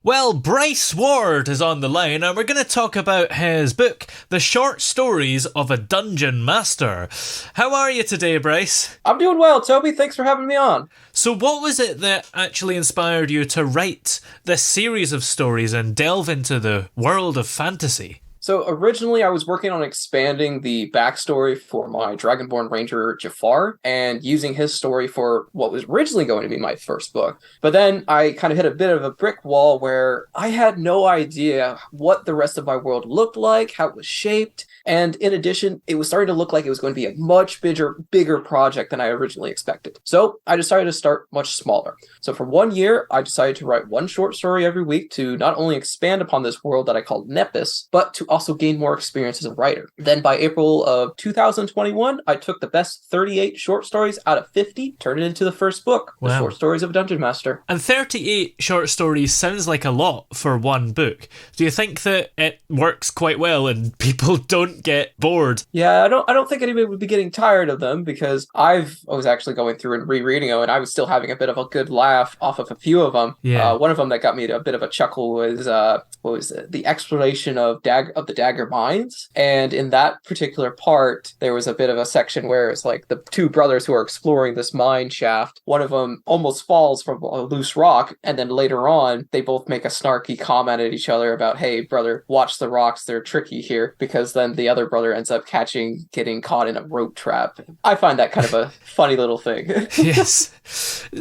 Well, Bryce Ward is on the line, and we're going to talk about his book, The Short Stories of a Dungeon Master. How are you today, Bryce? I'm doing well, Toby. Thanks for having me on. So, what was it that actually inspired you to write this series of stories and delve into the world of fantasy? So originally I was working on expanding the backstory for my Dragonborn Ranger Jafar and using his story for what was originally going to be my first book. But then I kind of hit a bit of a brick wall where I had no idea what the rest of my world looked like, how it was shaped, and in addition, it was starting to look like it was going to be a much bigger project than I originally expected. So I decided to start much smaller. So for 1 year, I decided to write one short story every week to not only expand upon this world that I called Nepis, but to also gain more experience as a writer. Then by April of 2021, I took the best 38 short stories out of 50, turned it into the first book, The Short Stories of a Dungeon Master. And 38 short stories sounds like a lot for one book. Do you think that it works quite well and people don't get bored? Yeah, I don't think anybody would be getting tired of them because I was actually going through and rereading them and I was still having a bit of a good laugh off of a few of them. Yeah. One of them that got me a bit of a chuckle was what was it? The exploration of the Dagger Mines. And in that particular part, there was a bit of a section where it's like the two brothers who are exploring this mine shaft. One of them almost falls from a loose rock, and then later on, they both make a snarky comment at each other about, "Hey, brother, watch the rocks, they're tricky here," because then the other brother ends up getting caught in a rope trap. I find that kind of a funny little thing. Yes.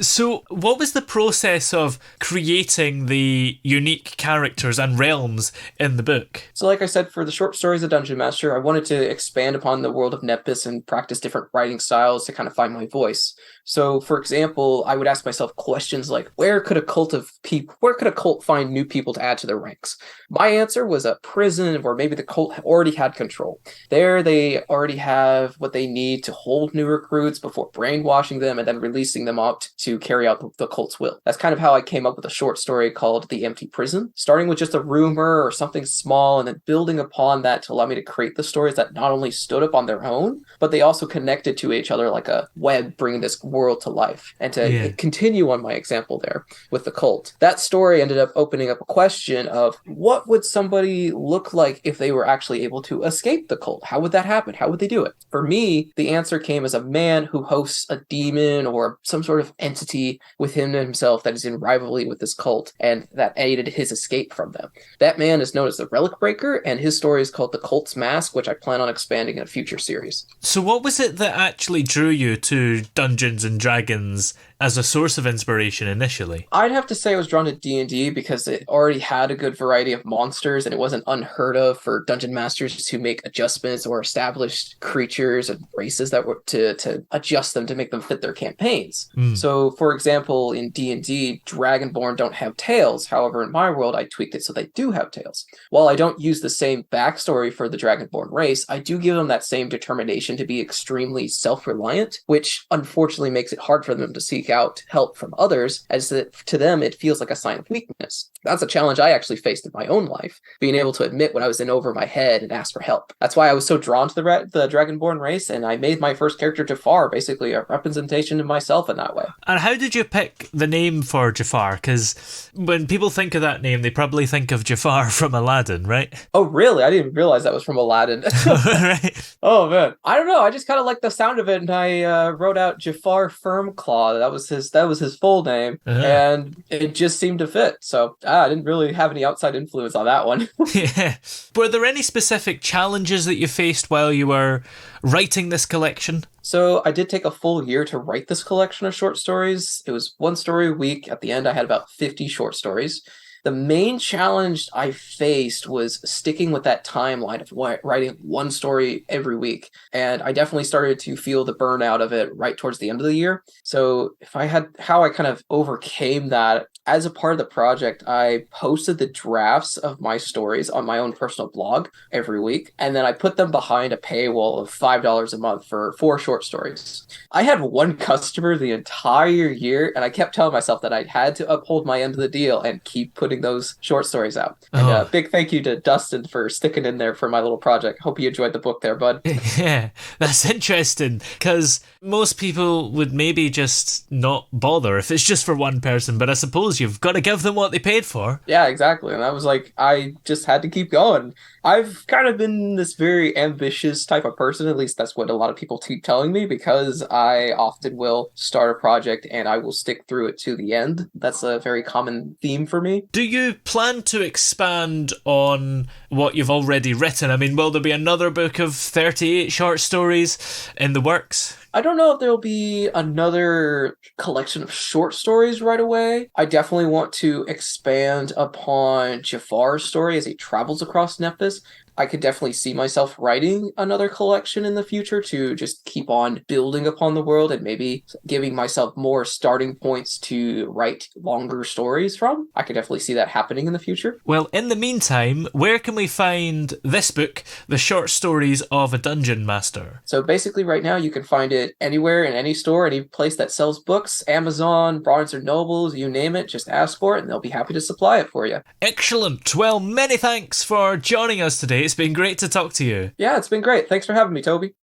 So, what was the process of creating the unique characters and realms in the book? So like I said, for the short stories of Dungeon Master, I wanted to expand upon the world of Nepis and practice different writing styles to kind of find my voice. So, for example, I would ask myself questions like, where could a cult find new people to add to their ranks? My answer was a prison where maybe the cult already had control. There, they already have what they need to hold new recruits before brainwashing them and then releasing them out to carry out the cult's will. That's kind of how I came up with a short story called The Empty Prison, starting with just a rumor or something small and then building upon that to allow me to create the stories that not only stood up on their own, but they also connected to each other like a web, bringing this world to life. And to continue on my example there with the cult, that story ended up opening up a question of what would somebody look like if they were actually able to escape the cult? How would that happen? How would they do it? For me, the answer came as a man who hosts a demon or some sort of entity within himself that is in rivalry with this cult and that aided his escape from them. That man is known as the Relic Breaker, and his story is called The Cult's Mask, which I plan on expanding in a future series. So what was it that actually drew you to Dungeons and Dragons as a source of inspiration initially? I'd have to say I was drawn to D&D because it already had a good variety of monsters, and it wasn't unheard of for dungeon masters to make adjustments or establish creatures and races that were to adjust them to make them fit their campaigns. So, for example, in D&D, Dragonborn don't have tails. However, in my world, I tweaked it so they do have tails. While I don't use the same backstory for the Dragonborn race, I do give them that same determination to be extremely self-reliant, which unfortunately makes it hard for them to seek out help from others, as to them it feels like a sign of weakness. That's a challenge I actually faced in my own life, being able to admit when I was in over my head and ask for help. That's why I was so drawn to the Dragonborn race, and I made my first character Jafar basically a representation of myself in that way. And how did you pick the name for Jafar? Because when people think of that name, they probably think of Jafar from Aladdin, right? Oh, really? I didn't even realize that was from Aladdin. Right. Oh, man. I don't know. I just kind of liked the sound of it, and I wrote out Jafar Firmclaw. That was his full name, and it just seemed to fit. So I didn't really have any outside influence on that one. Yeah. Were there any specific challenges that you faced while you were writing this collection? So I did take a full year to write this collection of short stories. It was one story a week. At the end, I had about 50 short stories. The main challenge I faced was sticking with that timeline of writing one story every week. And I definitely started to feel the burnout of it right towards the end of the year. So how I kind of overcame that, as a part of the project, I posted the drafts of my stories on my own personal blog every week. And then I put them behind a paywall of $5 a month for 4 short stories. I had one customer the entire year, and I kept telling myself that I had to uphold my end of the deal and keep putting putting those short stories out. And big thank you to Dustin for sticking in there for my little project. Hope you enjoyed the book there, bud. Yeah, that's interesting, because most people would maybe just not bother if it's just for one person, but I suppose you've got to give them what they paid for. Yeah, exactly. And I was like, I just had to keep going. I've kind of been this very ambitious type of person, at least that's what a lot of people keep telling me, because I often will start a project and I will stick through it to the end. That's a very common theme for me. Do you plan to expand on what you've already written? I mean, will there be another book of 38 short stories in the works? I don't know if there'll be another collection of short stories right away. I definitely want to expand upon Jafar's story as he travels across Nepis. I could definitely see myself writing another collection in the future to just keep on building upon the world and maybe giving myself more starting points to write longer stories from. I could definitely see that happening in the future. Well, in the meantime, where can we find this book, The Short Stories of a Dungeon Master? So basically right now you can find it anywhere in any store, any place that sells books, Amazon, Barnes & Nobles, you name it, just ask for it and they'll be happy to supply it for you. Excellent. Well, many thanks for joining us today. It's been great to talk to you. Yeah, it's been great. Thanks for having me, Toby.